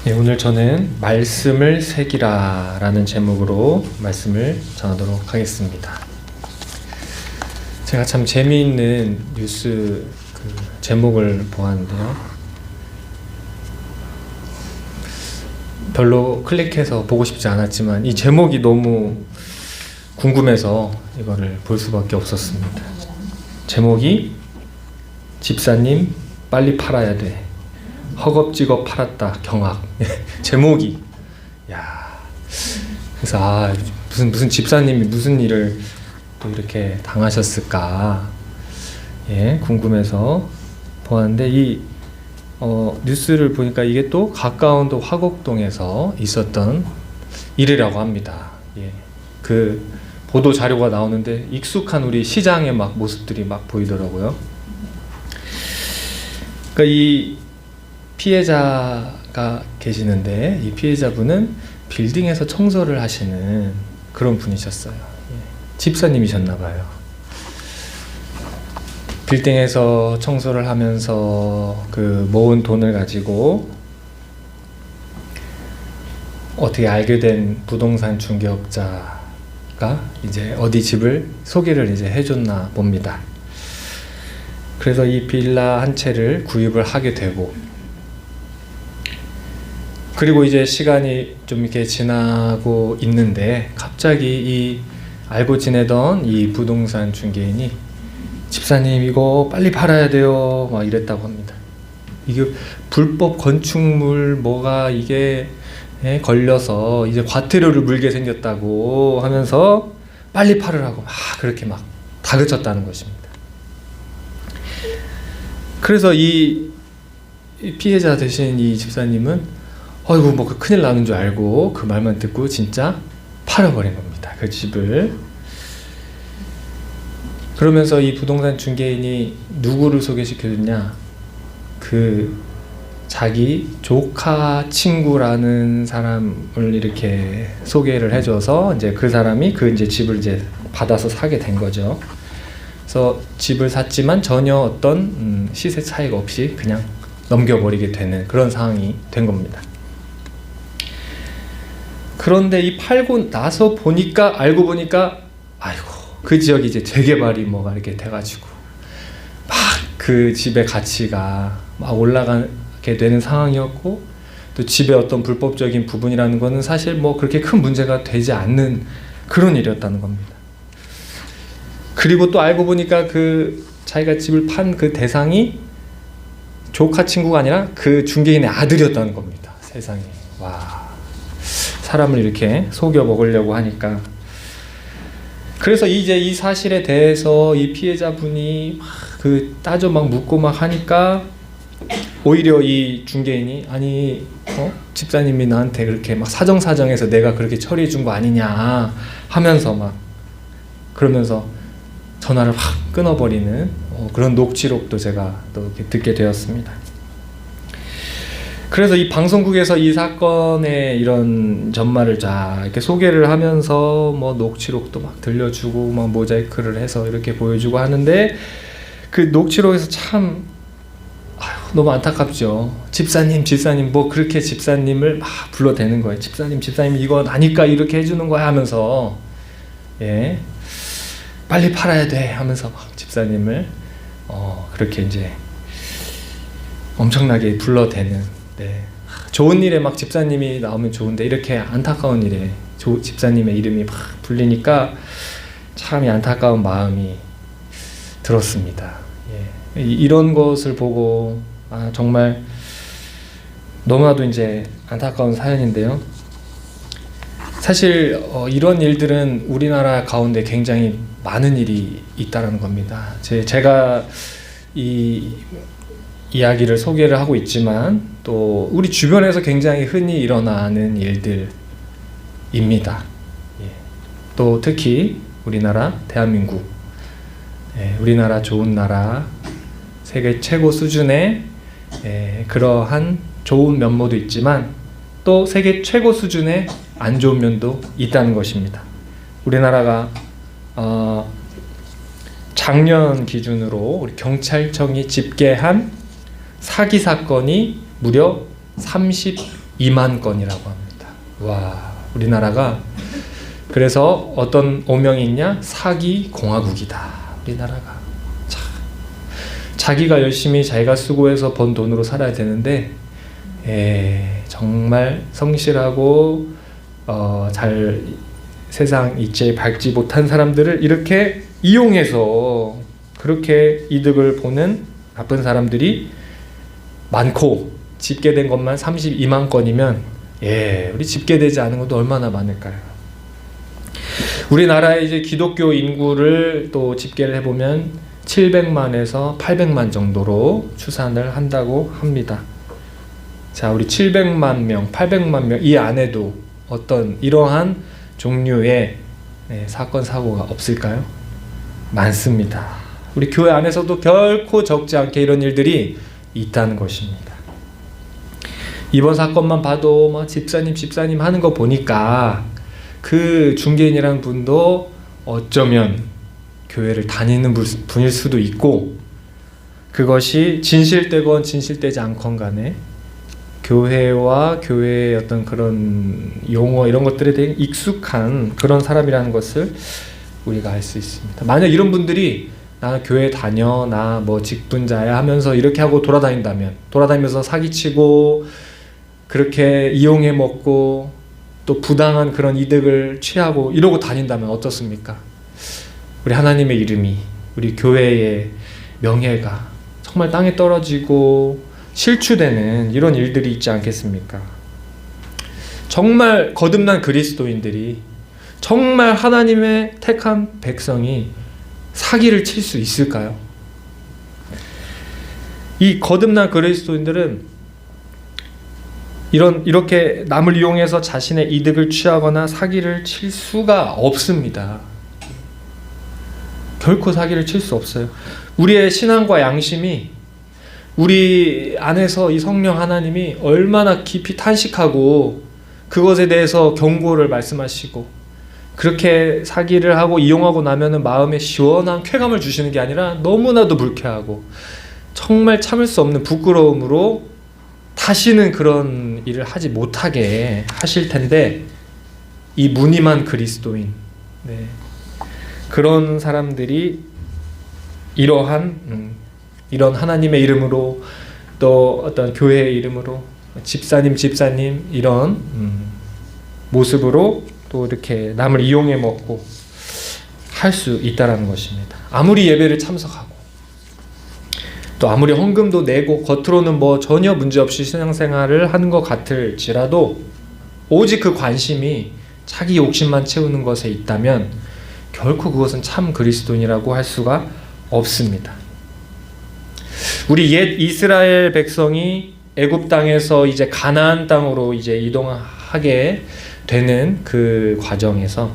네, 오늘 저는 말씀을 새기라 라는 제목으로 말씀을 전하도록 하겠습니다. 제가 참 재미있는 뉴스 제목을 보았는데요, 별로 클릭해서 보고 싶지 않았지만 이 제목이 너무 궁금해서 이거를 볼 수밖에 없었습니다. 제목이 집사님 빨리 팔아야 돼, 허겁지겁 팔았다 경악. 제목이, 야, 그래서 무슨 집사님이 무슨 일을 또 이렇게 당하셨을까, 궁금해서 보았는데 이 뉴스를 보니까 이게 또 가까운 또 화곡동에서 있었던 일이라고 합니다. 그 보도 자료가 나오는데 익숙한 우리 시장의 막 모습들이 막 보이더라고요. 그러니까 이 피해자가 계시는데 이 피해자분은 빌딩에서 청소를 하시는 그런 분이셨어요. 집사님이셨나봐요. 빌딩에서 청소를 하면서 그 모은 돈을 가지고 어떻게 알게 된 부동산 중개업자가 이제 어디 집을 소개를 이제 해줬나 봅니다. 그래서 이 빌라 한 채를 구입을 하게 되고, 그리고 이제 시간이 좀 이렇게 지나고 있는데 갑자기 이 알고 지내던 이 부동산 중개인이 집사님 이거 빨리 팔아야 돼요 막 이랬다고 합니다. 이게 불법 건축물 뭐가 이게 걸려서 이제 과태료를 물게 생겼다고 하면서 빨리 팔으라고 막 그렇게 막 다그쳤다는 것입니다. 그래서 이 피해자 되신 이 집사님은 어이구 뭐 큰일 나는 줄 알고 그 말만 듣고 진짜 팔아버린 겁니다, 그 집을. 그러면서 이 부동산 중개인이 누구를 소개시켜줬냐, 그 자기 조카 친구라는 사람을 이렇게 소개를 해줘서 이제 그 사람이 그 이제 집을 이제 받아서 사게 된 거죠. 그래서 집을 샀지만 전혀 어떤 시세 차이가 없이 그냥 넘겨버리게 되는 그런 상황이 된 겁니다. 그런데 이 팔고 나서 보니까, 알고 보니까 아이고 그 지역이 이제 재개발이 뭐가 이렇게 돼가지고 막 그 집의 가치가 막 올라가게 되는 상황이었고, 또 집의 어떤 불법적인 부분이라는 거는 사실 뭐 그렇게 큰 문제가 되지 않는 그런 일이었다는 겁니다. 그리고 또 알고 보니까 그 자기가 집을 판 그 대상이 조카 친구가 아니라 그 중개인의 아들이었다는 겁니다. 세상에, 와, 사람을 이렇게 속여 먹으려고 하니까. 그래서 이제 이 사실에 대해서 이 피해자분이 그 따져 막 묻고 막 하니까 오히려 이 중개인이 아니 집사님이 나한테 그렇게 막 사정사정해서 내가 그렇게 처리해 준 거 아니냐 하면서 막 그러면서 전화를 확 끊어버리는 그런 녹취록도 제가 또 이렇게 듣게 되었습니다. 그래서 이 방송국에서 이 사건의 이런 전말을 쫙 이렇게 소개를 하면서 뭐 녹취록도 막 들려주고 막 모자이크를 해서 이렇게 보여주고 하는데, 그 녹취록에서 참 너무 안타깝죠. 집사님 뭐 그렇게 집사님을 막 불러대는 거예요. 집사님 이거 나니까 이렇게 해주는 거야 하면서 빨리 팔아야 돼 하면서 막 집사님을 그렇게 이제 엄청나게 불러대는. 좋은 일에 막 집사님이 나오면 좋은데 이렇게 안타까운 일에 집사님의 이름이 막 불리니까 참 안타까운 마음이 들었습니다. 이런 것을 보고 정말 너무나도 이제 안타까운 사연인데요. 사실 이런 일들은 우리나라 가운데 굉장히 많은 일이 있다는 겁니다. 제가 이 이야기를 소개를 하고 있지만 또 우리 주변에서 굉장히 흔히 일어나는 일들입니다. 또 특히 우리나라 대한민국, 우리나라 좋은 나라, 세계 최고 수준의 그러한 좋은 면모도 있지만 또 세계 최고 수준의 안 좋은 면도 있다는 것입니다. 우리나라가 작년 기준으로 우리 경찰청이 집계한 사기 사건이 무려 2만 건이라고 합니다. 와, 우리나라가 그래서 어떤 오명이 있냐? 사기 공화국이다. 우리나라가. 자, 자기가 열심히 자기가 수고해서 번 돈으로 살아야 되는데 정말 성실하고 잘 세상 이치에 밟지 못한 사람들을 이렇게 이용해서 그렇게 이득을 보는 나쁜 사람들이 많고 집계된 것만 32만 건이면 우리 집계되지 않은 것도 얼마나 많을까요? 우리나라의 이제 기독교 인구를 또 집계를 해보면 700만에서 800만 정도로 추산을 한다고 합니다. 자, 우리 700만 명, 800만 명 이 안에도 어떤 이러한 종류의 사건 사고가 없을까요? 많습니다. 우리 교회 안에서도 결코 적지 않게 이런 일들이 있다는 것입니다. 이번 사건만 봐도 뭐 집사님 하는 거 보니까 그 중개인이라는 분도 어쩌면 교회를 다니는 분일 수도 있고, 그것이 진실되건 진실되지 않건 간에 교회와 교회의 어떤 그런 용어 이런 것들에 대해 익숙한 그런 사람이라는 것을 우리가 알 수 있습니다. 만약 이런 분들이 나 교회 다녀, 나 뭐 직분자야 하면서 이렇게 하고 돌아다니면서 사기치고 그렇게 이용해 먹고 또 부당한 그런 이득을 취하고 이러고 다닌다면 어떻습니까? 우리 하나님의 이름이, 우리 교회의 명예가 정말 땅에 떨어지고 실추되는 이런 일들이 있지 않겠습니까? 정말 거듭난 그리스도인들이, 정말 하나님의 택한 백성이 사기를 칠 수 있을까요? 이 거듭난 그리스도인들은 이렇게 남을 이용해서 자신의 이득을 취하거나 사기를 칠 수가 없습니다. 결코 사기를 칠 수 없어요. 우리의 신앙과 양심이, 우리 안에서 이 성령 하나님이 얼마나 깊이 탄식하고 그것에 대해서 경고를 말씀하시고 그렇게 사기를 하고 이용하고 나면은 마음에 시원한 쾌감을 주시는 게 아니라 너무나도 불쾌하고 정말 참을 수 없는 부끄러움으로 다시는 그런 일을 하지 못하게 하실 텐데, 이 무늬만 그리스도인, 그런 사람들이 이런 하나님의 이름으로 또 어떤 교회의 이름으로 집사님 이런 모습으로 또 이렇게 남을 이용해 먹고 할 수 있다라는 것입니다. 아무리 예배를 참석하고 또 아무리 헌금도 내고 겉으로는 뭐 전혀 문제없이 신앙생활을 하는 것 같을지라도 오직 그 관심이 자기 욕심만 채우는 것에 있다면 결코 그것은 참 그리스도인이라고 할 수가 없습니다. 우리 옛 이스라엘 백성이 애굽 땅에서 이제 가나안 땅으로 이제 이동하게 되는 그 과정에서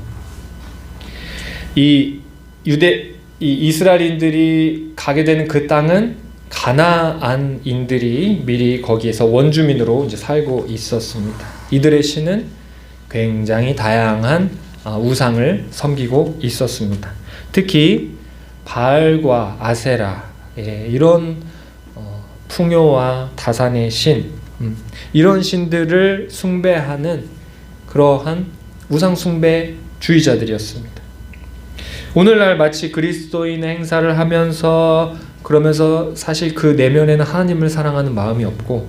이 이스라엘인들이 가게 되는 그 땅은 가나안인들이 미리 거기에서 원주민으로 이제 살고 있었습니다. 이들의 신은 굉장히 다양한 우상을 섬기고 있었습니다. 특히 바알과 아세라, 이런 풍요와 다산의 신, 이런 신들을 숭배하는 그러한 우상 숭배주의자들이었습니다. 오늘날 마치 그리스도인의 행사를 하면서 그러면서 사실 그 내면에는 하나님을 사랑하는 마음이 없고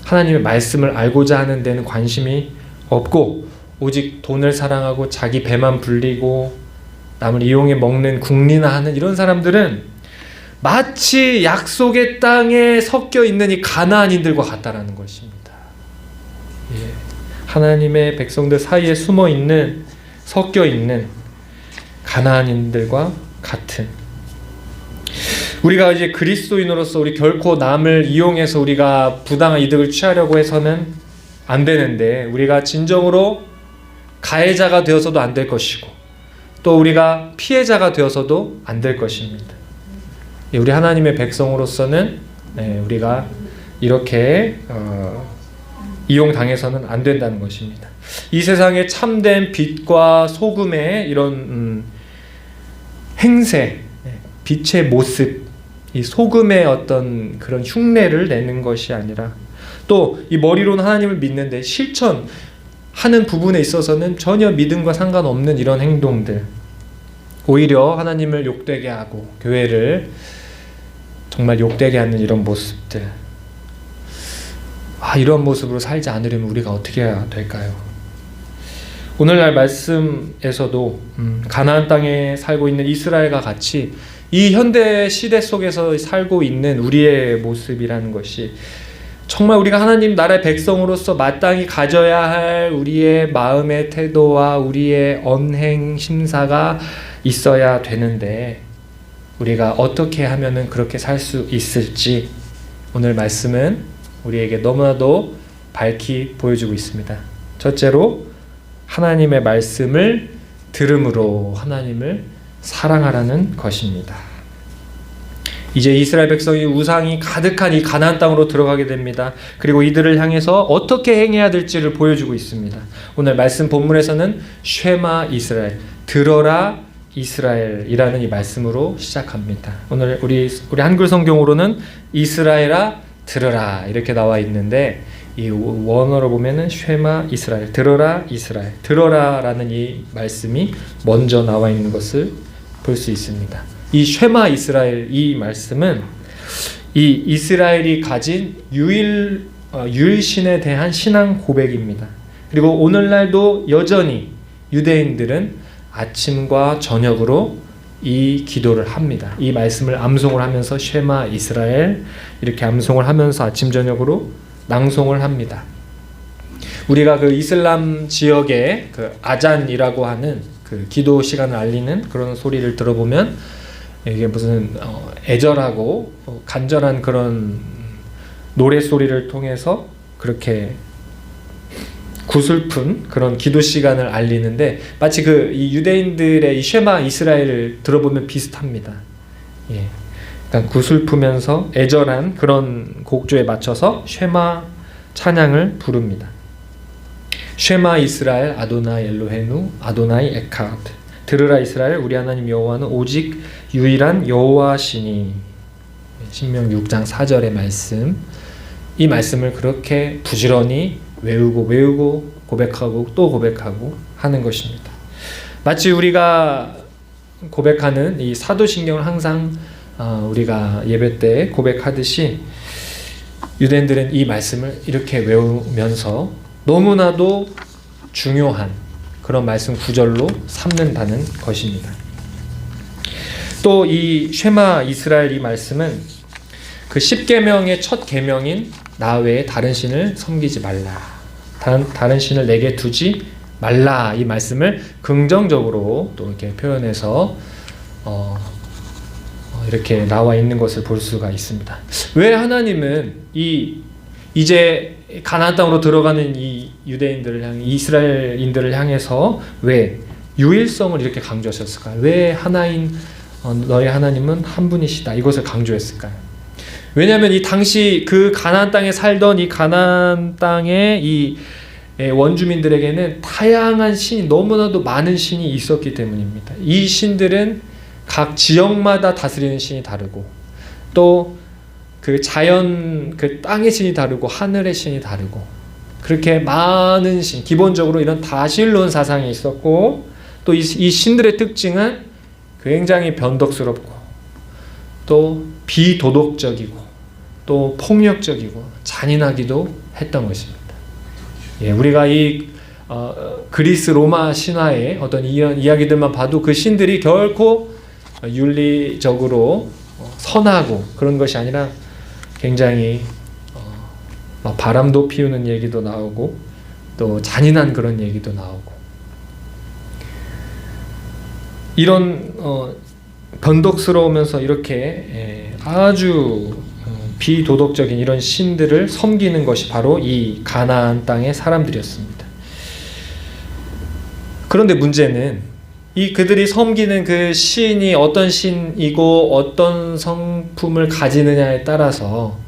하나님의 말씀을 알고자 하는 데는 관심이 없고 오직 돈을 사랑하고 자기 배만 불리고 남을 이용해 먹는 국리나하는 이런 사람들은 마치 약속의 땅에 섞여 있는 이 가나안인들과 같다라는 것입니다. 하나님의 백성들 사이에 숨어 있는, 섞여 있는 가나안인들과 같은, 우리가 이제 그리스도인으로서 우리 결코 남을 이용해서 우리가 부당한 이득을 취하려고 해서는 안 되는데, 우리가 진정으로 가해자가 되어서도 안 될 것이고 또 우리가 피해자가 되어서도 안 될 것입니다. 우리 하나님의 백성으로서는 우리가 이렇게 이용당해서는 안 된다는 것입니다. 이 세상의 참된 빛과 소금의 이런 행세, 빛의 모습, 이 소금의 어떤 그런 흉내를 내는 것이 아니라 또 이 머리로는 하나님을 믿는데 실천하는 부분에 있어서는 전혀 믿음과 상관없는 이런 행동들, 오히려 하나님을 욕되게 하고 교회를 정말 욕되게 하는 이런 모습들, 이런 모습으로 살지 않으려면 우리가 어떻게 해야 될까요? 오늘날 말씀에서도 가나안 땅에 살고 있는 이스라엘과 같이 이 현대 시대 속에서 살고 있는 우리의 모습이라는 것이 정말 우리가 하나님 나라의 백성으로서 마땅히 가져야 할 우리의 마음의 태도와 우리의 언행 심사가 있어야 되는데, 우리가 어떻게 하면은 그렇게 살 수 있을지 오늘 말씀은 우리에게 너무나도 밝히 보여주고 있습니다. 첫째로 하나님의 말씀을 들음으로 하나님을 사랑하라는 것입니다. 이제 이스라엘 백성이 우상이 가득한 이 가나안 땅으로 들어가게 됩니다. 그리고 이들을 향해서 어떻게 행해야 될지를 보여주고 있습니다. 오늘 말씀 본문에서는 쉐마 이스라엘, 들어라 이스라엘이라는 이 말씀으로 시작합니다. 오늘 우리 한글 성경으로는 이스라엘아 들어라 이렇게 나와 있는데, 이 원어로 보면은 쉐마 이스라엘, 들어라 이스라엘, 들어라라는 이 말씀이 먼저 나와 있는 것을 볼 수 있습니다. 이 쉐마 이스라엘 이 말씀은 이 이스라엘이 가진 유일신에 대한 신앙 고백입니다. 그리고 오늘날도 여전히 유대인들은 아침과 저녁으로 이 기도를 합니다. 이 말씀을 암송을 하면서 쉐마 이스라엘 이렇게 암송을 하면서 아침 저녁으로 낭송을 합니다. 우리가 그 이슬람 지역의 그 아잔이라고 하는 그 기도 시간을 알리는 그런 소리를 들어보면 이게 무슨 애절하고 간절한 그런 노래 소리를 통해서 그렇게 구슬픈 그런 기도 시간을 알리는데, 마치 그 이 유대인들의 이 쉐마 이스라엘을 들어보면 비슷합니다. 예. 일단 구슬프면서 애절한 그런 곡조에 맞춰서 쉐마 찬양을 부릅니다. 쉐마 이스라엘 아도나이 엘로헤누 아도나이 에카드, 들으라 이스라엘 우리 하나님 여호와는 오직 유일한 여호와시니. 신명기 6장 4절의 말씀, 이 말씀을 그렇게 부지런히 외우고 고백하고 또 고백하고 하는 것입니다. 마치 우리가 고백하는 이 사도신경을 항상 우리가 예배 때 고백하듯이 유대인들은 이 말씀을 이렇게 외우면서 너무나도 중요한 그런 말씀 구절로 삼는다는 것입니다. 또 이 쉐마 이스라엘 이 말씀은 그 10계명의 첫 계명인 나 외에 다른 신을 섬기지 말라, 다른 신을 내게 두지 말라, 이 말씀을 긍정적으로 또 이렇게 표현해서 이렇게 나와 있는 것을 볼 수가 있습니다. 왜 하나님은 이제 가나안 땅으로 들어가는 이 유대인들을 향해, 이스라엘인들을 향해서 왜 유일성을 이렇게 강조하셨을까요? 왜 하나인 너의 하나님은 한 분이시다 이것을 강조했을까요? 왜냐하면 이 당시 그 가나안 땅에 살던 이 가나안 땅의 이 원주민들에게는 다양한 신이, 너무나도 많은 신이 있었기 때문입니다. 이 신들은 각 지역마다 다스리는 신이 다르고, 또 그 자연, 그 땅의 신이 다르고 하늘의 신이 다르고, 그렇게 많은 신, 기본적으로 이런 다신론 사상이 있었고, 또 이 신들의 특징은 굉장히 변덕스럽고 또 비도덕적이고 또 폭력적이고 잔인하기도 했던 것입니다. 예, 우리가 이 그리스 로마 신화의 어떤 이런 이야기들만 봐도 그 신들이 결코 윤리적으로 선하고 그런 것이 아니라 굉장히 막 바람도 피우는 얘기도 나오고 또 잔인한 그런 얘기도 나오고, 이런 변덕스러우면서 이렇게 아주 비도덕적인 이런 신들을 섬기는 것이 바로 이 가나안 땅의 사람들이었습니다. 그런데 문제는 이 그들이 섬기는 그 신이 어떤 신이고 어떤 성품을 가지느냐에 따라서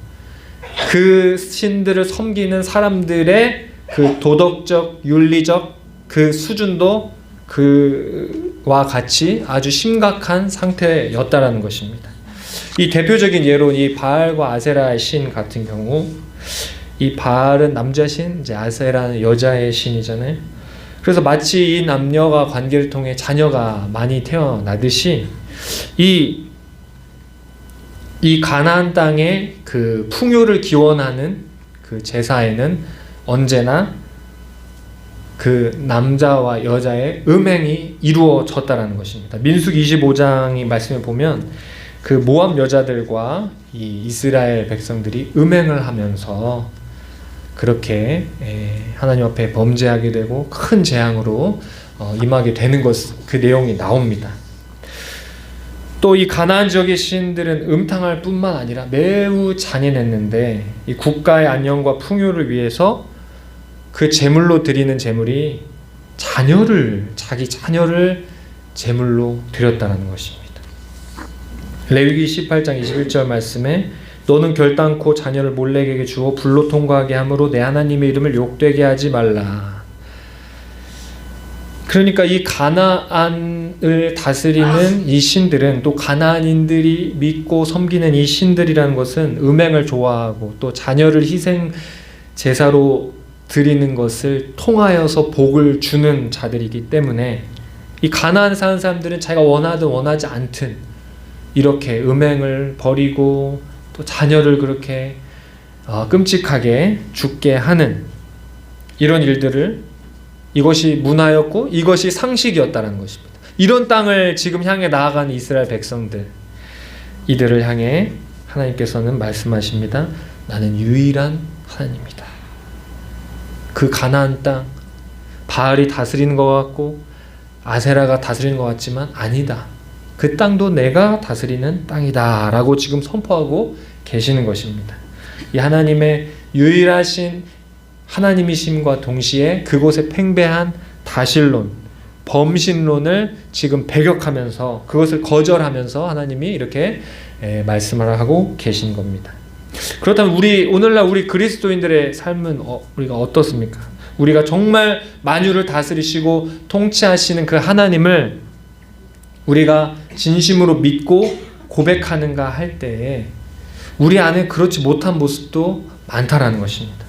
그 신들을 섬기는 사람들의 그 도덕적, 윤리적 그 수준도 그와 같이 아주 심각한 상태였다라는 것입니다. 이 대표적인 예로 이 바알과 아세라의 신 같은 경우, 이 바알은 남자 신, 이제 아세라는 여자의 신이잖아요. 그래서 마치 이 남녀가 관계를 통해 자녀가 많이 태어나듯이 이 가나안 땅의 그 풍요를 기원하는 그 제사에는 언제나 그 남자와 여자의 음행이 이루어졌다라는 것입니다. 민수기 25장의 말씀에 보면 그 모압 여자들과 이 이스라엘 백성들이 음행을 하면서 그렇게 하나님 앞에 범죄하게 되고 큰 재앙으로 임하게 되는 그 내용이 나옵니다. 또 이 가나안 지역의 신들은 음탕할 뿐만 아니라 매우 잔인했는데 이 국가의 안녕과 풍요를 위해서 그 제물로 드리는 제물이 자기 자녀를 제물로 드렸다는 것입니다. 레위기 18장 21절 말씀에 너는 결단코 자녀를 몰렉에게 주어 불로 통과하게 함으로 내 하나님의 이름을 욕되게 하지 말라. 그러니까 이 가나안을 다스리는 이 신들은 또 가나안인들이 믿고 섬기는 이 신들이라는 것은 음행을 좋아하고 또 자녀를 희생 제사로 드리는 것을 통하여서 복을 주는 자들이기 때문에 이 가나안 사는 사람들은 자기가 원하든 원하지 않든 이렇게 음행을 버리고 또 자녀를 그렇게 끔찍하게 죽게 하는 이런 일들을 이것이 문화였고 이것이 상식이었다는 것입니다. 이런 땅을 지금 향해 나아가는 이스라엘 백성들, 이들을 향해 하나님께서는 말씀하십니다. 나는 유일한 하나님이다. 그 가나안 땅, 바알이 다스리는 것 같고 아세라가 다스리는 것 같지만 아니다. 그 땅도 내가 다스리는 땅이다 라고 지금 선포하고 계시는 것입니다. 이 하나님의 유일하신 하나님이심과 동시에 그곳에 팽배한 다실론, 범신론을 지금 배격하면서 그것을 거절하면서 하나님이 이렇게 말씀을 하고 계신 겁니다. 그렇다면 오늘날 우리 그리스도인들의 삶은 우리가 어떻습니까? 우리가 정말 만유를 다스리시고 통치하시는 그 하나님을 우리가 진심으로 믿고 고백하는가 할 때에 우리 안에 그렇지 못한 모습도 많다라는 것입니다.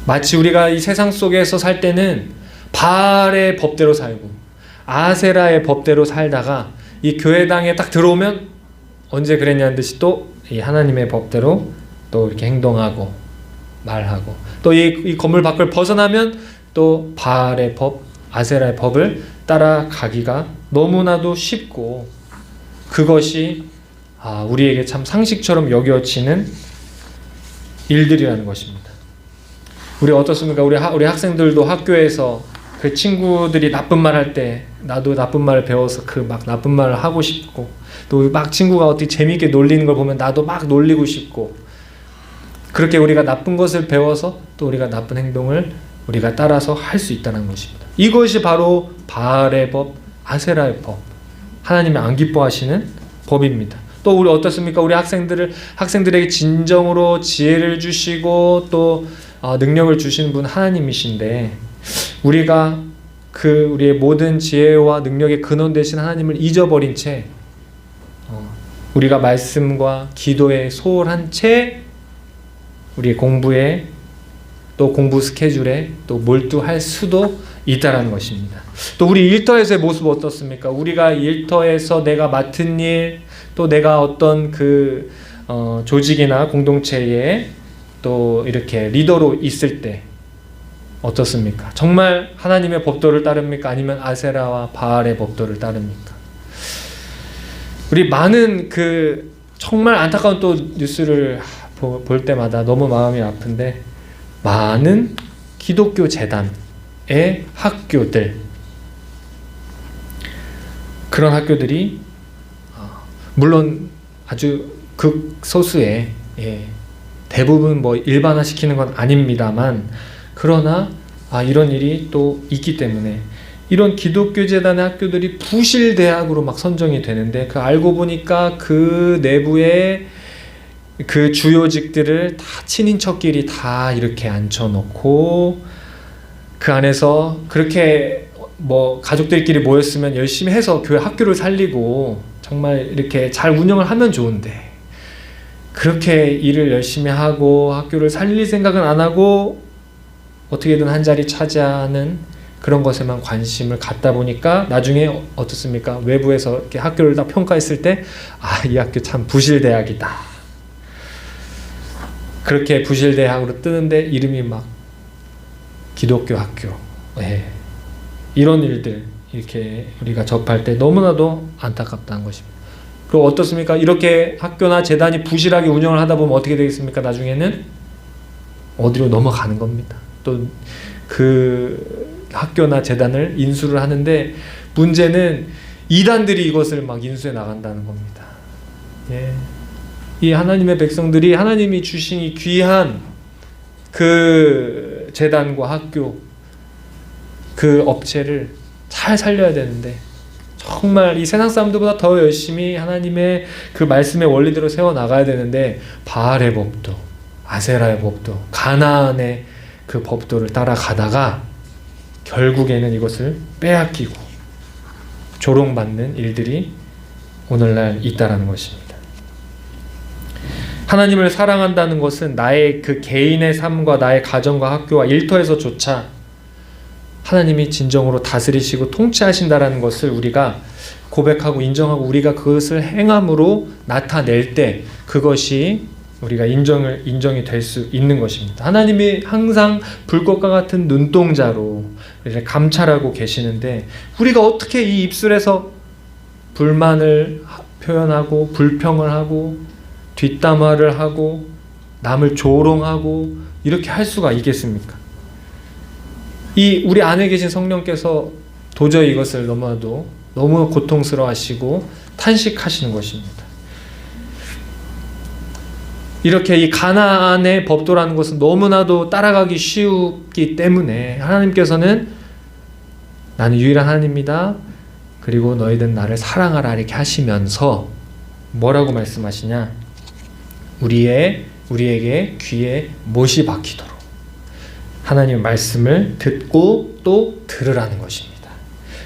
마치 우리가 이 세상 속에서 살 때는 바알의 법대로 살고 아세라의 법대로 살다가 이 교회당에 딱 들어오면 언제 그랬냐는 듯이 또 이 하나님의 법대로 또 이렇게 행동하고 말하고 또 이 건물 밖을 벗어나면 또 바알의 법, 아세라의 법을 따라가기가 너무나도 쉽고 그것이 우리에게 참 상식처럼 여겨지는 일들이라는 것입니다. 우리 어떻습니까? 우리 학생들도 학교에서 그 친구들이 나쁜 말 할 때 나도 나쁜 말을 배워서 그 막 나쁜 말을 하고 싶고 또 막 친구가 어떻게 재미있게 놀리는 걸 보면 나도 막 놀리고 싶고 그렇게 우리가 나쁜 것을 배워서 또 우리가 나쁜 행동을 우리가 따라서 할 수 있다는 것입니다. 이것이 바로 바알의 법, 아세라의 법, 하나님이 안 기뻐하시는 법입니다. 또 우리 어떻습니까? 우리 학생들에게 진정으로 지혜를 주시고 또 능력을 주시는 분 하나님이신데 우리가 우리의 모든 지혜와 능력의 근원 되신 하나님을 잊어버린 채 우리가 말씀과 기도에 소홀한 채 우리의 공부에 또 공부 스케줄에 또 몰두할 수도 있다라는 것입니다. 또 우리 일터에서의 모습 어떻습니까? 우리가 일터에서 내가 맡은 일, 또 내가 어떤 조직이나 공동체에 또 이렇게 리더로 있을 때 어떻습니까? 정말 하나님의 법도를 따릅니까? 아니면 아세라와 바알의 법도를 따릅니까? 우리 많은 정말 안타까운 또 뉴스를 볼 때마다 너무 마음이 아픈데 많은 기독교 재단의 학교들, 그런 학교들이 물론 아주 극소수의 대부분 일반화시키는 건 아닙니다만 그러나 이런 일이 또 있기 때문에 이런 기독교 재단의 학교들이 부실 대학으로 막 선정이 되는데 알고 보니까 그 내부에 그 주요직들을 다 친인척끼리 다 이렇게 앉혀놓고 그 안에서 그렇게 가족들끼리 모였으면 열심히 해서 교회 학교를 살리고 정말 이렇게 잘 운영을 하면 좋은데 그렇게 일을 열심히 하고 학교를 살릴 생각은 안 하고 어떻게든 한 자리 차지하는 그런 것에만 관심을 갖다 보니까 나중에 어떻습니까? 외부에서 이렇게 학교를 다 평가했을 때 이 학교 참 부실대학이다. 그렇게 부실대학으로 뜨는데 이름이 막 기독교 학교. 이런 일들 이렇게 우리가 접할 때 너무나도 안타깝다는 것입니다. 그리고 어떻습니까? 이렇게 학교나 재단이 부실하게 운영을 하다 보면 어떻게 되겠습니까? 나중에는 어디로 넘어가는 겁니다. 또 그 학교나 재단을 인수를 하는데 문제는 이단들이 이것을 막 인수해 나간다는 겁니다. 이 하나님의 백성들이 하나님이 주신 이 귀한 그 재단과 학교, 그 업체를 잘 살려야 되는데 정말 이 세상 사람들보다 더 열심히 하나님의 그 말씀의 원리대로 세워나가야 되는데 바알의 법도 아세라의 법도 가나안의 그 법도를 따라가다가 결국에는 이것을 빼앗기고 조롱받는 일들이 오늘날 있다라는 것입니다. 하나님을 사랑한다는 것은 나의 그 개인의 삶과 나의 가정과 학교와 일터에서조차 하나님이 진정으로 다스리시고 통치하신다라는 것을 우리가 고백하고 인정하고 우리가 그것을 행함으로 나타낼 때 그것이 우리가 인정이 될 수 있는 것입니다. 하나님이 항상 불꽃과 같은 눈동자로 감찰하고 계시는데 우리가 어떻게 이 입술에서 불만을 표현하고 불평을 하고 뒷담화를 하고 남을 조롱하고 이렇게 할 수가 있겠습니까? 이 우리 안에 계신 성령께서 도저히 이것을 너무나도 너무 고통스러워하시고 탄식하시는 것입니다. 이렇게 이 가나안의 법도라는 것은 너무나도 따라가기 쉽기 때문에 하나님께서는 나는 유일한 하나님이다. 그리고 너희들은 나를 사랑하라 이렇게 하시면서 뭐라고 말씀하시냐? 우리에게 귀에 못이 박히도록 하나님의 말씀을 듣고 또 들으라는 것입니다.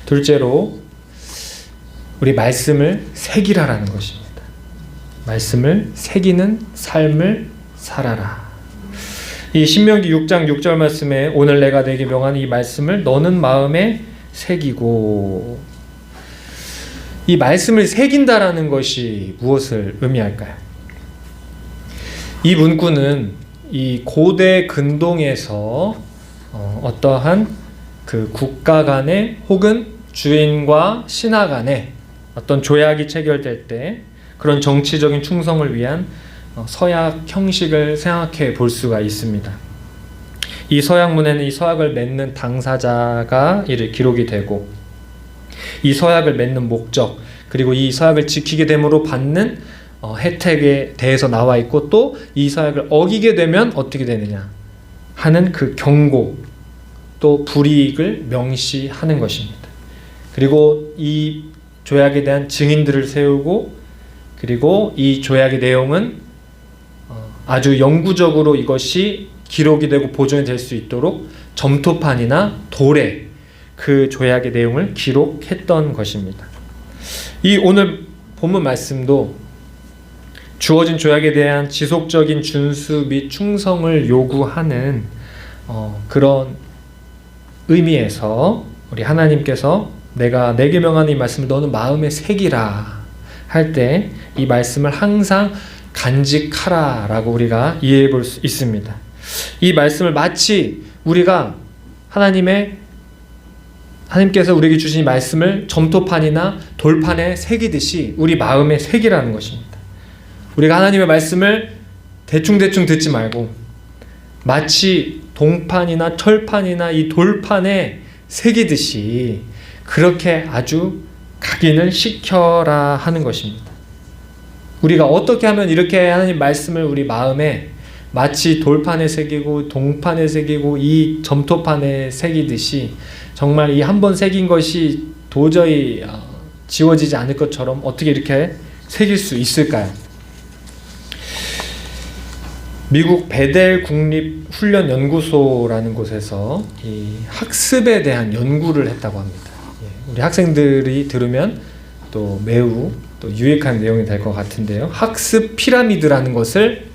둘째로 우리 말씀을 새기라라는 것입니다. 말씀을 새기는 삶을 살아라. 이 신명기 6장 6절 말씀에 오늘 내가 내게 명하는 이 말씀을 너는 마음에 새기고, 이 말씀을 새긴다라는 것이 무엇을 의미할까요? 이 문구는 이 고대 근동에서 어떠한 그 국가 간의 혹은 주인과 신하 간의 어떤 조약이 체결될 때 그런 정치적인 충성을 위한 서약 형식을 생각해 볼 수가 있습니다. 이 서약문에는 이 서약을 맺는 당사자가 이를 기록이 되고 이 서약을 맺는 목적 그리고 이 서약을 지키게 됨으로 받는 혜택에 대해서 나와 있고 또 이 서약을 어기게 되면 어떻게 되느냐 하는 그 경고 또 불이익을 명시하는 것입니다. 그리고 이 조약에 대한 증인들을 세우고 그리고 이 조약의 내용은 아주 영구적으로 이것이 기록이 되고 보존이 될 수 있도록 점토판이나 돌에 그 조약의 내용을 기록했던 것입니다. 이 오늘 본문 말씀도 주어진 조약에 대한 지속적인 준수 및 충성을 요구하는 그런 의미에서 우리 하나님께서 내가 내게 명하는 이 말씀을 너는 마음에 새기라 할 때 이 말씀을 항상 간직하라 라고 우리가 이해해 볼 수 있습니다. 이 말씀을 마치 우리가 하나님께서 우리에게 주신 이 말씀을 점토판이나 돌판에 새기듯이 우리 마음에 새기라는 것입니다. 우리가 하나님의 말씀을 대충대충 듣지 말고 마치 동판이나 철판이나 이 돌판에 새기듯이 그렇게 아주 각인을 시켜라 하는 것입니다. 우리가 어떻게 하면 이렇게 하나님 말씀을 우리 마음에 마치 돌판에 새기고 동판에 새기고 이 점토판에 새기듯이 정말 이 한 번 새긴 것이 도저히 지워지지 않을 것처럼 어떻게 이렇게 새길 수 있을까요? 미국 베델 국립훈련연구소라는 곳에서 이 학습에 대한 연구를 했다고 합니다. 우리 학생들이 들으면 또 매우 또 유익한 내용이 될 것 같은데요. 학습 피라미드라는 것을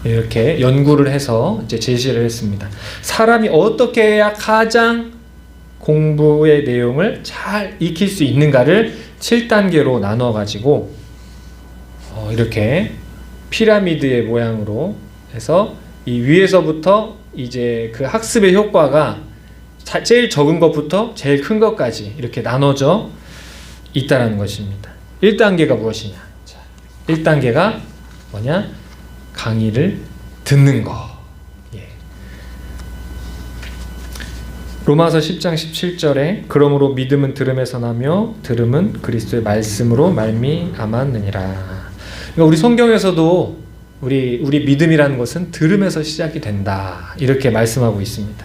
이렇게 연구를 해서 이제 제시를 했습니다. 사람이 어떻게 해야 가장 공부의 내용을 잘 익힐 수 있는가를 7단계로 나눠 가지고 이렇게 피라미드의 모양으로 해서 이 위에서부터 이제 그 학습의 효과가 제일 적은 것부터 제일 큰 것까지 이렇게 나눠져 있다는 것입니다. 1단계가 무엇이냐? 1단계가 뭐냐? 강의를 듣는 거. 예. 로마서 10장 17절에 그러므로 믿음은 들음에서 나며 들음은 그리스도의 말씀으로 말미암았느니라. 그러니까 우리 성경에서도 우리 믿음이라는 것은 들음에서 시작이 된다. 이렇게 말씀하고 있습니다.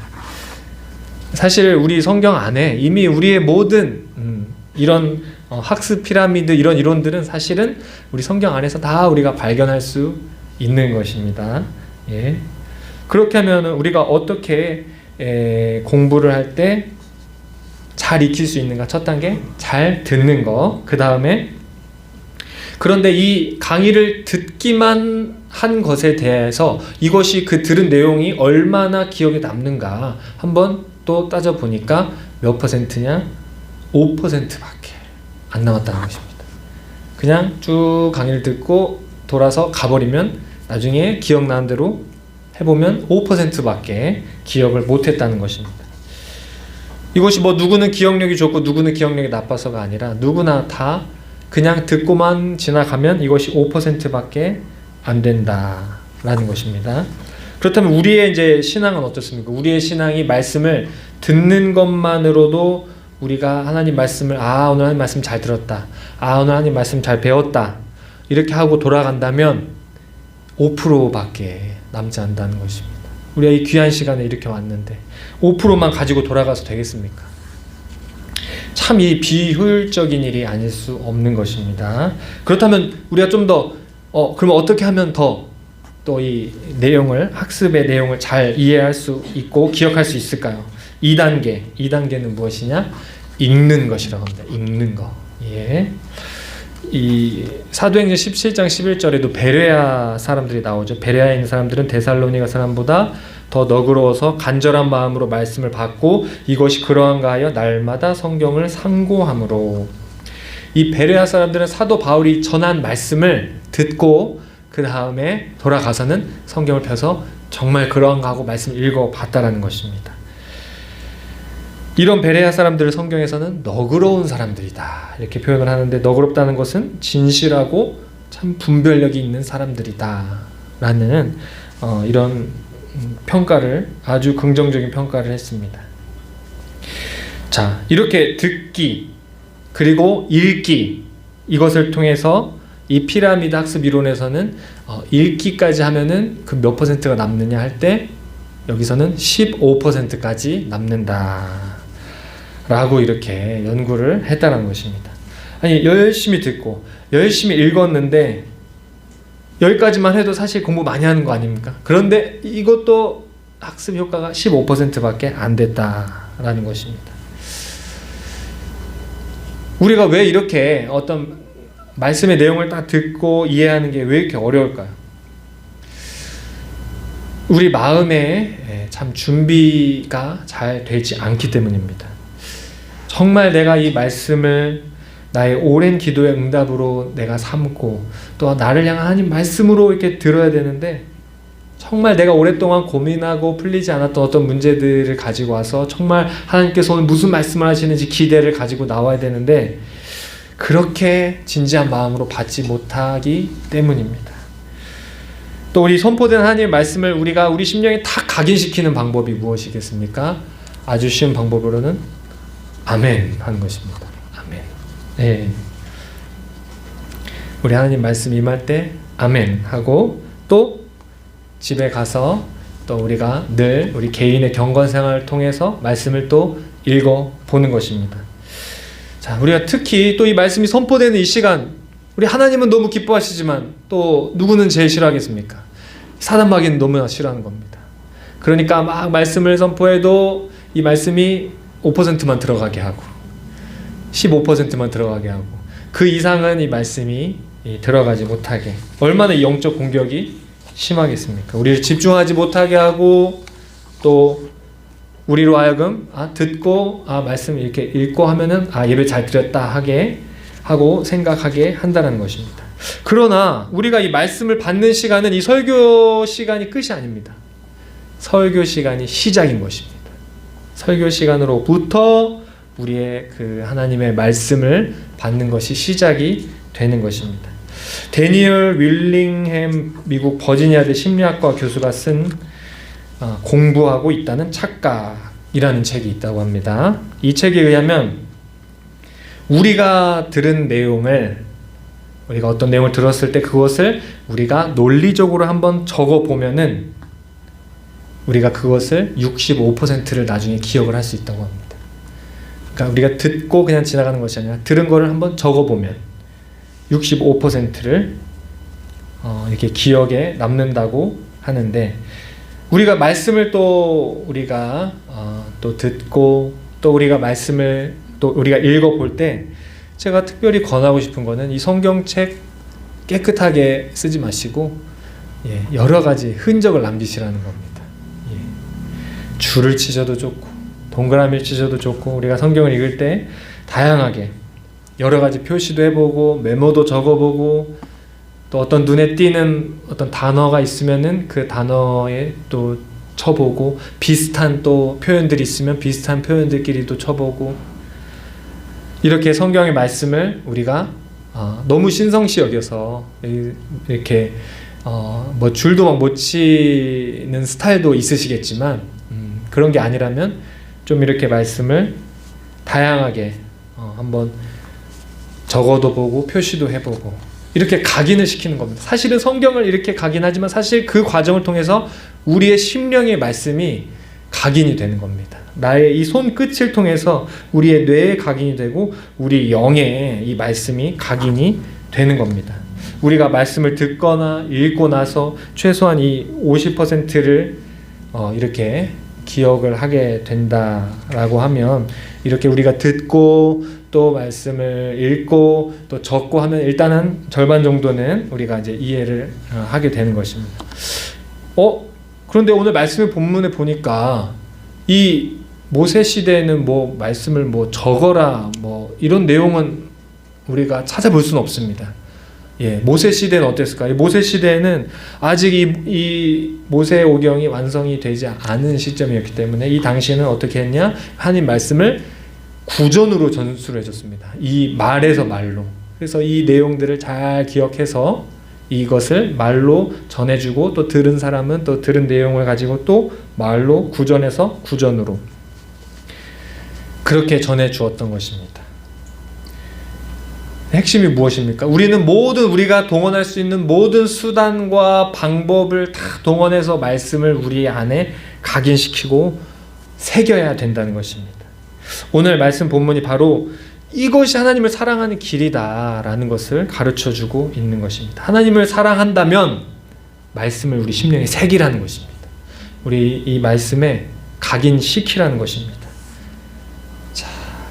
사실 우리 성경 안에 이미 우리의 모든 이런 학습 피라미드 이런 이론들은 사실은 우리 성경 안에서 다 우리가 발견할 수 있는 것입니다. 예. 그렇게 하면 우리가 어떻게 공부를 할 때 잘 익힐 수 있는가? 첫 단계 잘 듣는 거. 그 다음에 그런데 이 강의를 듣기만 한 것에 대해서 이것이 그 들은 내용이 얼마나 기억에 남는가 한번 또 따져보니까 몇 퍼센트냐? 5%밖에 안 남았다는 것입니다. 그냥 쭉 강의를 듣고 돌아서 가버리면 나중에 기억나는 대로 해보면 5%밖에 기억을 못했다는 것입니다. 이것이 뭐 누구는 기억력이 좋고 누구는 기억력이 나빠서가 아니라 누구나 다 그냥 듣고만 지나가면 이것이 5%밖에 안 된다라는 것입니다. 그렇다면 우리의 이제 신앙은 어떻습니까? 우리의 신앙이 말씀을 듣는 것만으로도 우리가 하나님 말씀을 오늘 하나님 말씀 잘 들었다. 오늘 하나님 말씀 잘 배웠다. 이렇게 하고 돌아간다면 5%밖에 남지 않는다는 것입니다. 우리가 이 귀한 시간에 이렇게 왔는데 5%만 가지고 돌아가서 되겠습니까? 참 이 비효율적인 일이 아닐 수 없는 것입니다. 그렇다면 우리가 좀 더 그러면 어떻게 하면 더 또 이 내용을 학습의 내용을 잘 이해할 수 있고 기억할 수 있을까요? 2단계는 무엇이냐? 읽는 것이라고 합니다. 읽는 거. 예. 이 사도행전 17장 11절에도 베레아 사람들이 나오죠. 베레아에 있는 사람들은 데살로니가 사람보다 더 너그러워서 간절한 마음으로 말씀을 받고 이것이 그러한가 하여 날마다 성경을 상고함으로. 이 베레아 사람들은 사도 바울이 전한 말씀을 듣고 그 다음에 돌아가서는 성경을 펴서 정말 그러한가 하고 말씀을 읽어봤다라는 것입니다. 이런 베레아 사람들을 성경에서는 너그러운 사람들이다 이렇게 표현을 하는데, 너그럽다는 것은 진실하고 참 분별력이 있는 사람들이다 라는 이런 평가를, 아주 긍정적인 평가를 했습니다. 자, 이렇게 듣기 그리고 읽기, 이것을 통해서 이 피라미드 학습 이론에서는 읽기까지 하면은 그 몇 퍼센트가 남느냐 할 때 여기서는 15%까지 남는다 라고 이렇게 연구를 했다는 것입니다. 아니, 열심히 듣고 열심히 읽었는데 여기까지만 해도 사실 공부 많이 하는 거 아닙니까? 그런데 이것도 학습 효과가 15%밖에 안 됐다라는 것입니다. 우리가 왜 이렇게 어떤 말씀의 내용을 딱 듣고 이해하는 게 왜 이렇게 어려울까요? 우리 마음에 참 준비가 잘 되지 않기 때문입니다. 정말 내가 이 말씀을 나의 오랜 기도의 응답으로 내가 삼고 또 나를 향한 하나님 말씀으로 이렇게 들어야 되는데, 정말 내가 오랫동안 고민하고 풀리지 않았던 어떤 문제들을 가지고 와서 정말 하나님께서 오늘 무슨 말씀을 하시는지 기대를 가지고 나와야 되는데 그렇게 진지한 마음으로 받지 못하기 때문입니다. 또 우리 선포된 하나님의 말씀을 우리가 우리 심령에 다 각인시키는 방법이 무엇이겠습니까? 아주 쉬운 방법으로는 아멘 하는 것입니다. 아멘. 네. 우리 하나님 말씀 임할 때 아멘 하고, 또 집에 가서 또 우리가 늘 우리 개인의 경건 생활을 통해서 말씀을 또 읽어 보는 것입니다. 자, 우리가 특히 또 이 말씀이 선포되는 이 시간, 우리 하나님은 너무 기뻐하시지만 또 누구는 제일 싫어하겠습니까? 사단 마귀는 너무나 싫어하는 겁니다. 그러니까 막 말씀을 선포해도 이 말씀이 5%만 들어가게 하고 15%만 들어가게 하고 그 이상은 이 말씀이 들어가지 못하게, 얼마나 이 영적 공격이 심하겠습니까? 우리를 집중하지 못하게 하고, 또 우리로 하여금 듣고 말씀 이렇게 읽고 하면은 예배 잘 드렸다 하게 하고 생각하게 한다는 것입니다. 그러나 우리가 이 말씀을 받는 시간은 이 설교 시간이 끝이 아닙니다. 설교 시간이 시작인 것입니다. 설교 시간으로부터 우리의 그 하나님의 말씀을 받는 것이 시작이 되는 것입니다. 데니얼 윌링햄 미국 버지니아대 심리학과 교수가 쓴 공부하고 있다는 착각이라는 책이 있다고 합니다. 이 책에 의하면 우리가 들은 내용을, 우리가 어떤 내용을 들었을 때 그것을 우리가 논리적으로 한번 적어보면은 우리가 그것을 65%를 나중에 기억을 할 수 있다고 합니다. 그러니까 우리가 듣고 그냥 지나가는 것이 아니라 들은 거를 한번 적어보면 65%를 이렇게 기억에 남는다고 하는데, 우리가 말씀을 또 우리가 또 듣고 또 우리가 말씀을 또 우리가 읽어볼 때 제가 특별히 권하고 싶은 거는 이 성경책 깨끗하게 쓰지 마시고 여러 가지 흔적을 남기시라는 겁니다. 줄을 치셔도 좋고 동그라미를 치셔도 좋고, 우리가 성경을 읽을 때 다양하게 여러 가지 표시도 해보고 메모도 적어보고, 또 어떤 눈에 띄는 어떤 단어가 있으면은 그 단어에 또 쳐보고, 비슷한 또 표현들이 있으면 비슷한 표현들끼리도 쳐보고, 이렇게 성경의 말씀을 우리가 너무 신성시 여겨서 이렇게 뭐 줄도 막 못 치는 스타일도 있으시겠지만 그런 게 아니라면 좀 이렇게 말씀을 다양하게 한번 적어도 보고 표시도 해보고 이렇게 각인을 시키는 겁니다. 사실은 성경을 이렇게 각인하지만 사실 그 과정을 통해서 우리의 심령의 말씀이 각인이 되는 겁니다. 나의 이 손끝을 통해서 우리의 뇌에 각인이 되고 우리 영에 이 말씀이 각인이 되는 겁니다. 우리가 말씀을 듣거나 읽고 나서 최소한 이 50%를 이렇게 기억을 하게 된다라고 하면, 이렇게 우리가 듣고 또 말씀을 읽고 또 적고 하면 일단 한 절반 정도는 우리가 이제 이해를 하게 되는 것입니다. 그런데 오늘 말씀의 본문에 보니까 이 모세 시대에는 뭐 말씀을 뭐 적어라 뭐 이런 내용은 우리가 찾아볼 수는 없습니다. 모세 시대는 어땠을까? 모세 시대에는 아직 이 모세 오경이 완성이 되지 않은 시점이었기 때문에 이 당시에는 어떻게 했냐? 하나님 말씀을 구전으로 전수를 해줬습니다. 이 말에서 말로. 그래서 이 내용들을 잘 기억해서 이것을 말로 전해주고, 또 들은 사람은 또 들은 내용을 가지고 또 말로 구전해서 구전으로 그렇게 전해주었던 것입니다. 핵심이 무엇입니까? 우리는 우리가 동원할 수 있는 모든 수단과 방법을 다 동원해서 말씀을 우리 안에 각인시키고 새겨야 된다는 것입니다. 오늘 말씀 본문이 바로 이것이 하나님을 사랑하는 길이다라는 것을 가르쳐주고 있는 것입니다. 하나님을 사랑한다면 말씀을 우리 심령에 새기라는 것입니다. 우리 이 말씀에 각인시키라는 것입니다.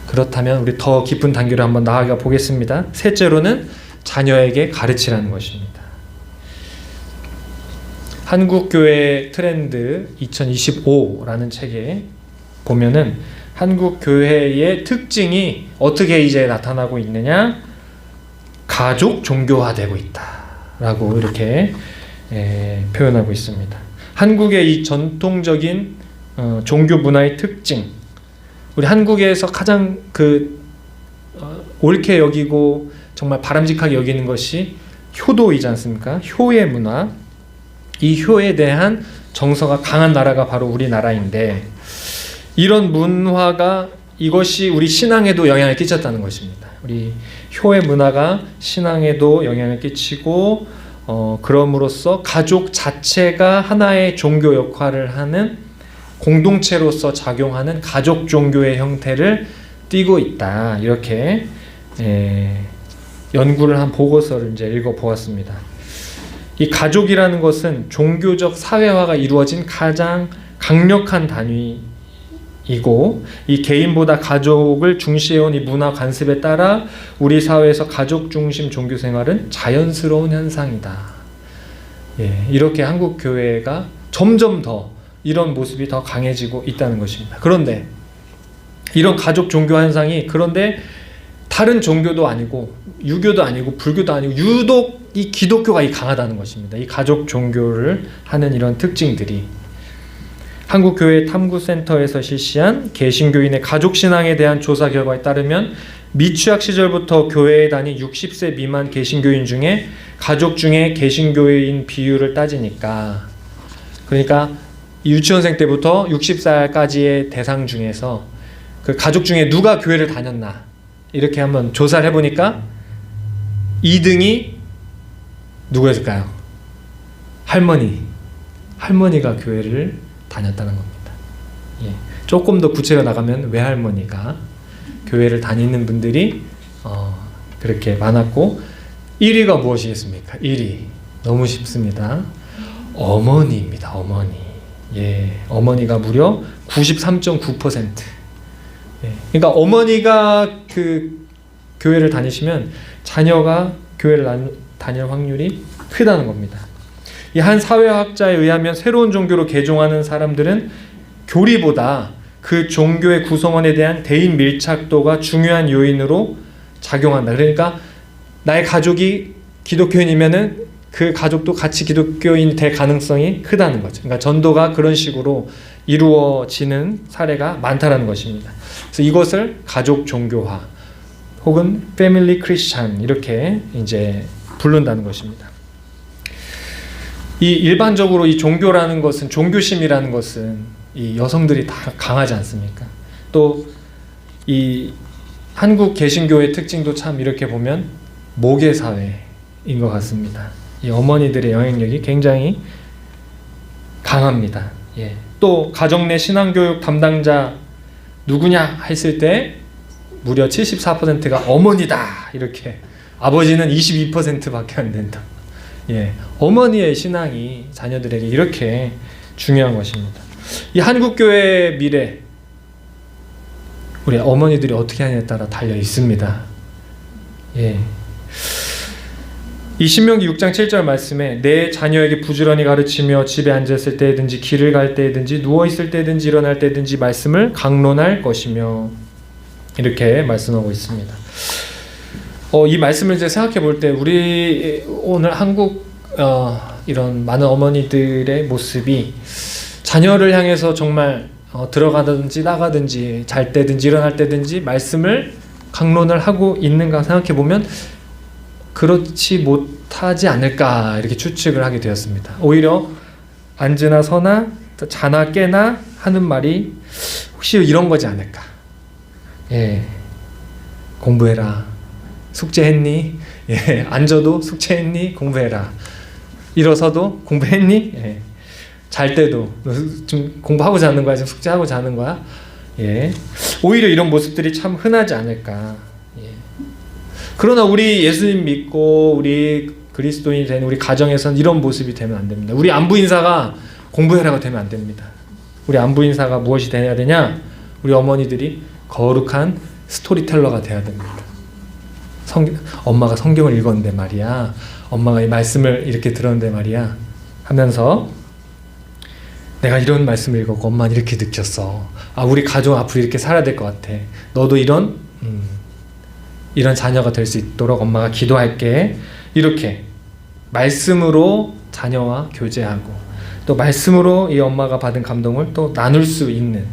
그렇다면 우리 더 깊은 단계로 한번 나아가 보겠습니다. 셋째로는 자녀에게 가르치라는 것입니다. 한국교회 트렌드 2025라는 책에 보면은 한국교회의 특징이 어떻게 이제 나타나고 있느냐? 가족 종교화되고 있다라고 이렇게 표현하고 있습니다. 한국의 이 전통적인 종교 문화의 특징, 우리 한국에서 가장 옳게 여기고 정말 바람직하게 여기는 것이 효도이지 않습니까? 효의 문화, 이 효에 대한 정서가 강한 나라가 바로 우리나라인데, 이런 문화가 이것이 우리 신앙에도 영향을 끼쳤다는 것입니다. 우리 효의 문화가 신앙에도 영향을 끼치고 그럼으로써 가족 자체가 하나의 종교 역할을 하는 공동체로서 작용하는 가족 종교의 형태를 띠고 있다. 이렇게 연구를 한 보고서를 이제 읽어보았습니다. 이 가족이라는 것은 종교적 사회화가 이루어진 가장 강력한 단위이고 이고 이 개인보다 가족을 중시해온 이 문화 관습에 따라 우리 사회에서 가족 중심 종교 생활은 자연스러운 현상이다. 이렇게 한국 교회가 점점 더 이런 모습이 더 강해지고 있다는 것입니다. 그런데 이런 가족 종교 현상이 그런데 다른 종교도 아니고 유교도 아니고 불교도 아니고 유독 이 기독교가 강하다는 것입니다. 이 가족 종교를 하는 이런 특징들이 한국교회 탐구센터에서 실시한 개신교인의 가족신앙에 대한 조사 결과에 따르면 미취학 시절부터 교회에 다닌 60세 미만 개신교인 중에 가족 중에 개신교인 비율을 따지니까, 그러니까 유치원생 때부터 60살까지의 대상 중에서 그 가족 중에 누가 교회를 다녔나 이렇게 한번 조사를 해보니까 2등이 누구였을까요? 할머니가 교회를 다녔다는 겁니다. 조금 더 구체로 나가면 외할머니가 교회를 다니는 분들이 그렇게 많았고, 1위가 무엇이겠습니까? 1위 너무 쉽습니다. 어머니입니다. 어머니가 무려 93.9%. 그러니까 어머니가 그 교회를 다니시면 자녀가 교회를 다닐 확률이 크다는 겁니다. 이 한 사회학자에 의하면 새로운 종교로 개종하는 사람들은 교리보다 그 종교의 구성원에 대한 대인 밀착도가 중요한 요인으로 작용한다. 그러니까 나의 가족이 기독교인이면은 그 가족도 같이 기독교인이 될 가능성이 크다는 거죠. 그러니까 전도가 그런 식으로 이루어지는 사례가 많다라는 것입니다. 그래서 이것을 가족 종교화 혹은 패밀리 크리스찬 이렇게 이제 부른다는 것입니다. 이 일반적으로 이 종교라는 것은, 종교심이라는 것은 이 여성들이 다 강하지 않습니까? 또 이 한국 개신교의 특징도 참 이렇게 보면 모계 사회인 것 같습니다. 이 어머니들의 영향력이 굉장히 강합니다. 또 가정 내 신앙교육 담당자 누구냐 했을 때 무려 74%가 어머니다 이렇게, 아버지는 22%밖에 안 된다. 어머니의 신앙이 자녀들에게 이렇게 중요한 것입니다. 이 한국교회의 미래, 우리 어머니들이 어떻게 하느냐에 따라 달려 있습니다. 이 신명기 6장 7절 말씀에 내 자녀에게 부지런히 가르치며 집에 앉았을 때든지 길을 갈 때든지 누워있을 때든지 일어날 때든지 말씀을 강론할 것이며 이렇게 말씀하고 있습니다. 이 말씀을 이제 생각해 볼 때 우리 오늘 한국 이런 많은 어머니들의 모습이 자녀를 향해서 정말 들어가든지 나가든지 잘 때든지 일어날 때든지 말씀을 강론을 하고 있는가 생각해 보면 그렇지 못하지 않을까 이렇게 추측을 하게 되었습니다. 오히려 앉으나 서나 자나 깨나 하는 말이 혹시 이런 거지 않을까. 공부해라. 숙제했니? 앉아도 숙제했니? 공부해라. 일어서도 공부했니? 잘 때도 좀 공부하고 자는 거야? 지금 숙제하고 자는 거야? 오히려 이런 모습들이 참 흔하지 않을까. 그러나 우리 예수님 믿고 우리 그리스도인이 된 우리 가정에서는 이런 모습이 되면 안 됩니다. 우리 안부 인사가 공부해라가 되면 안 됩니다. 우리 안부 인사가 무엇이 돼야 되냐? 우리 어머니들이 거룩한 스토리텔러가 돼야 됩니다. 엄마가 성경을 읽었는데 말이야, 엄마가 이 말씀을 이렇게 들었는데 말이야 하면서 내가 이런 말씀을 읽었고 엄마는 이렇게 느꼈어. 우리 가족 앞으로 이렇게 살아야 될 것 같아. 너도 이런 자녀가 될 수 있도록 엄마가 기도할게. 이렇게 말씀으로 자녀와 교제하고 또 말씀으로 이 엄마가 받은 감동을 또 나눌 수 있는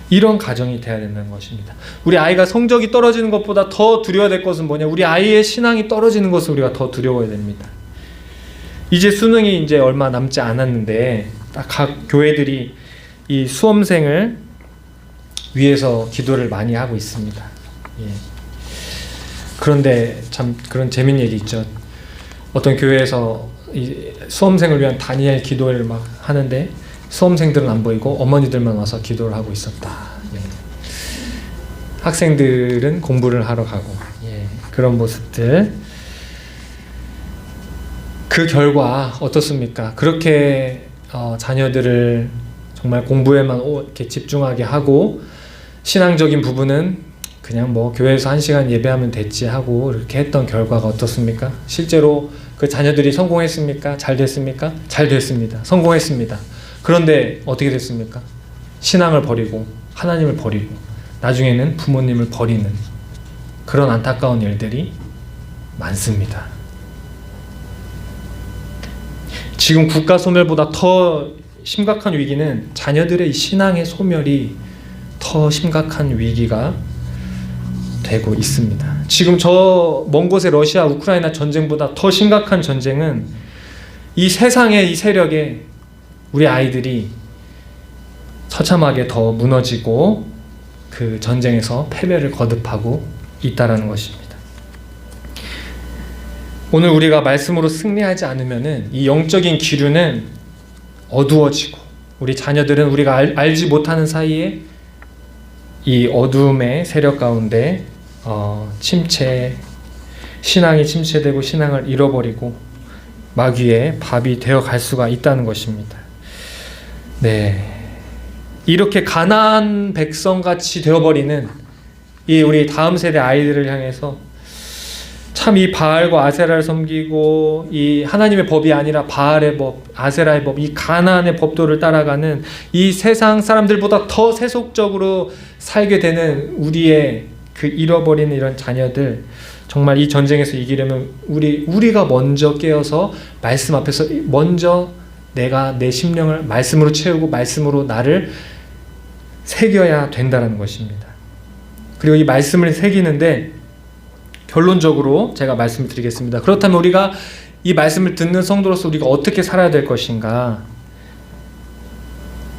이런 가정이 돼야 된다는 것입니다. 우리 아이가 성적이 떨어지는 것보다 더 두려워야 될 것은 뭐냐? 우리 아이의 신앙이 떨어지는 것을 우리가 더 두려워야 됩니다. 이제 수능이 이제 얼마 남지 않았는데 각 교회들이 이 수험생을 위해서 기도를 많이 하고 있습니다. 그런데 참 그런 재밌는 얘기 있죠. 어떤 교회에서 이 수험생을 위한 다니엘 기도를 막 하는데 수험생들은 안 보이고 어머니들만 와서 기도를 하고 있었다. 학생들은 공부를 하러 가고 그런 모습들. 그 결과 어떻습니까? 그렇게 자녀들을 정말 공부에만 이렇게 집중하게 하고 신앙적인 부분은 그냥 뭐 교회에서 1시간 예배하면 됐지 하고 이렇게 했던 결과가 어떻습니까? 실제로 그 자녀들이 성공했습니까? 잘 됐습니까? 잘 됐습니다. 성공했습니다. 그런데 어떻게 됐습니까? 신앙을 버리고 하나님을 버리고 나중에는 부모님을 버리는 그런 안타까운 일들이 많습니다. 지금 국가 소멸보다 더 심각한 위기는 자녀들의 신앙의 소멸이 더 심각한 위기가 되고 있습니다. 지금 저 먼 곳의 러시아 우크라이나 전쟁보다 더 심각한 전쟁은 이 세상의 이 세력에 우리 아이들이 처참하게 더 무너지고 그 전쟁에서 패배를 거듭하고 있다라는 것입니다. 오늘 우리가 말씀으로 승리하지 않으면은 이 영적인 기류는 어두워지고 우리 자녀들은 우리가 알지 못하는 사이에 이 어둠의 세력 가운데 신앙이 침체되고 신앙을 잃어버리고 마귀의 밥이 되어 갈 수가 있다는 것입니다. 네, 이렇게 가나안 백성같이 되어버리는 이 우리 다음 세대 아이들을 향해서 참 이 바알과 아세라를 섬기고 이 하나님의 법이 아니라 바알의 법, 아세라의 법, 이 가나안의 법도를 따라가는 이 세상 사람들보다 더 세속적으로 살게 되는 우리의 그 잃어버리는 이런 자녀들, 정말 이 전쟁에서 이기려면 우리가 먼저 깨어서 말씀 앞에서 먼저 내가 내 심령을 말씀으로 채우고 말씀으로 나를 새겨야 된다는 것입니다. 그리고 이 말씀을 새기는데 결론적으로 제가 말씀을 드리겠습니다. 그렇다면 우리가 이 말씀을 듣는 성도로서 우리가 어떻게 살아야 될 것인가?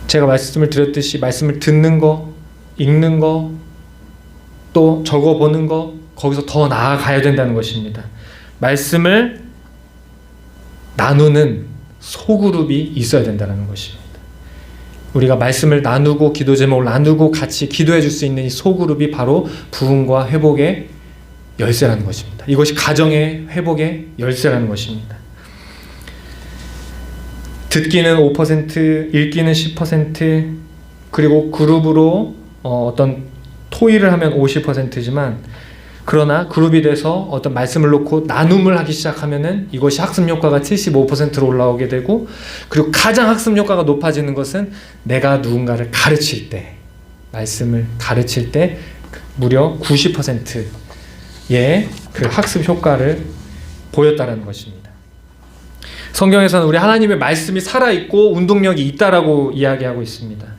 제가 말씀을 드렸듯이 말씀을 듣는 거, 읽는 거, 또 적어보는 거, 거기서 더 나아가야 된다는 것입니다. 말씀을 나누는 소그룹이 있어야 된다는 것입니다. 우리가 말씀을 나누고 기도 제목을 나누고 같이 기도해 줄 수 있는 이 소그룹이 바로 부흥과 회복의 열쇠라는 것입니다. 이것이 가정의 회복의 열쇠라는 것입니다. 듣기는 5%, 읽기는 10%, 그리고 그룹으로 어떤 토의를 하면 50%지만 그러나 그룹이 돼서 어떤 말씀을 놓고 나눔을 하기 시작하면은 이것이 학습 효과가 75%로 올라오게 되고, 그리고 가장 학습 효과가 높아지는 것은 내가 누군가를 가르칠 때, 말씀을 가르칠 때 무려 90%의 그 학습 효과를 보였다라는 것입니다. 성경에서는 우리 하나님의 말씀이 살아있고 운동력이 있다라고 이야기하고 있습니다.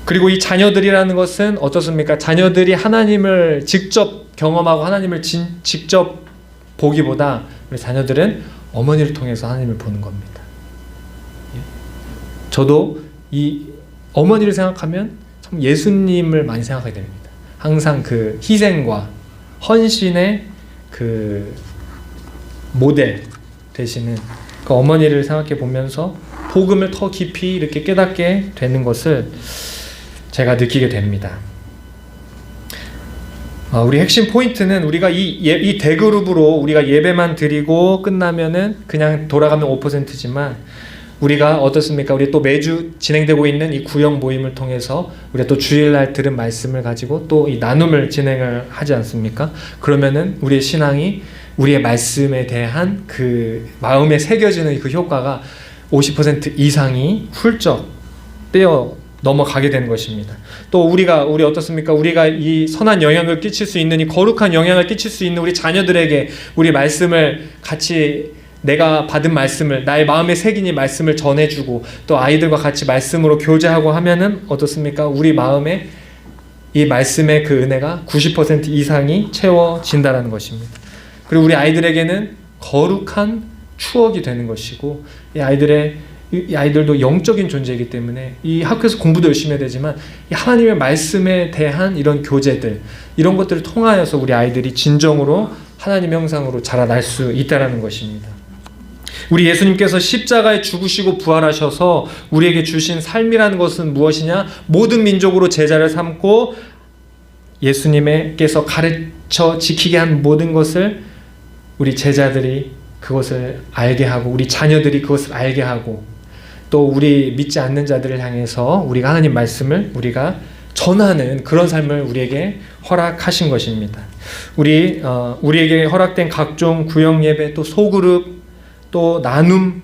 그리고 이 자녀들이라는 것은 어떻습니까? 자녀들이 하나님을 직접 경험하고 하나님을 직접 보기보다 우리 자녀들은 어머니를 통해서 하나님을 보는 겁니다. 저도 이 어머니를 생각하면 참 예수님을 많이 생각하게 됩니다. 항상 그 희생과 헌신의 그 모델 되시는 그 어머니를 생각해 보면서 복음을 더 깊이 이렇게 깨닫게 되는 것을 제가 느끼게 됩니다. 우리 핵심 포인트는 우리가 이 대그룹으로 우리가 예배만 드리고 끝나면은 그냥 돌아가면 5%지만 우리가 어떻습니까? 우리 또 매주 진행되고 있는 이 구역 모임을 통해서 우리가 또 주일날 들은 말씀을 가지고 또 이 나눔을 진행을 하지 않습니까? 그러면은 우리의 신앙이 우리의 말씀에 대한 그 마음에 새겨지는 그 효과가 50% 이상이 훌쩍 떼어 넘어가게 되는 것입니다. 또 우리 어떻습니까? 우리가 이 선한 영향을 끼칠 수 있는, 이 거룩한 영향을 끼칠 수 있는 우리 자녀들에게 우리 말씀을 같이, 내가 받은 말씀을, 나의 마음에 새긴 이 말씀을 전해주고 또 아이들과 같이 말씀으로 교제하고 하면은 어떻습니까? 우리 마음에 이 말씀의 그 은혜가 90% 이상이 채워진다는 것입니다. 그리고 우리 아이들에게는 거룩한 추억이 되는 것이고, 이 아이들도 영적인 존재이기 때문에 이 학교에서 공부도 열심히 해야 되지만 이 하나님의 말씀에 대한 이런 교제들, 이런 것들을 통하여서 우리 아이들이 진정으로 하나님의 형상으로 자라날 수 있다는 것입니다. 우리 예수님께서 십자가에 죽으시고 부활하셔서 우리에게 주신 삶이라는 것은 무엇이냐? 모든 민족으로 제자를 삼고 예수님께서 가르쳐 지키게 한 모든 것을 우리 제자들이 그것을 알게 하고 우리 자녀들이 그것을 알게 하고 또 우리 믿지 않는 자들을 향해서 우리가 하나님 말씀을 우리가 전하는 그런 삶을 우리에게 허락하신 것입니다. 우리에게 허락된 각종 구역 예배, 또 소그룹, 또 나눔,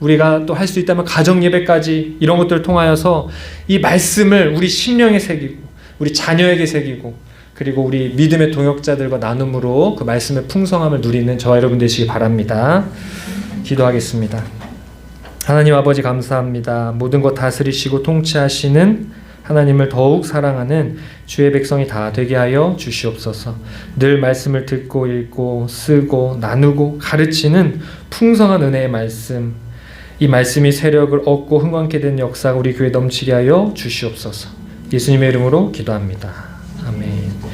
우리가 또 할 수 있다면 가정 예배까지 이런 것들을 통하여서 이 말씀을 우리 심령에 새기고 우리 자녀에게 새기고 그리고 우리 믿음의 동역자들과 나눔으로 그 말씀의 풍성함을 누리는 저와 여러분 되시기 바랍니다. 기도하겠습니다. 하나님 아버지 감사합니다. 모든 것 다스리시고 통치하시는 하나님을 더욱 사랑하는 주의 백성이 다 되게 하여 주시옵소서. 늘 말씀을 듣고 읽고 쓰고 나누고 가르치는 풍성한 은혜의 말씀, 이 말씀이 세력을 얻고 흥왕케 된 역사가 우리 교회에 넘치게 하여 주시옵소서. 예수님의 이름으로 기도합니다.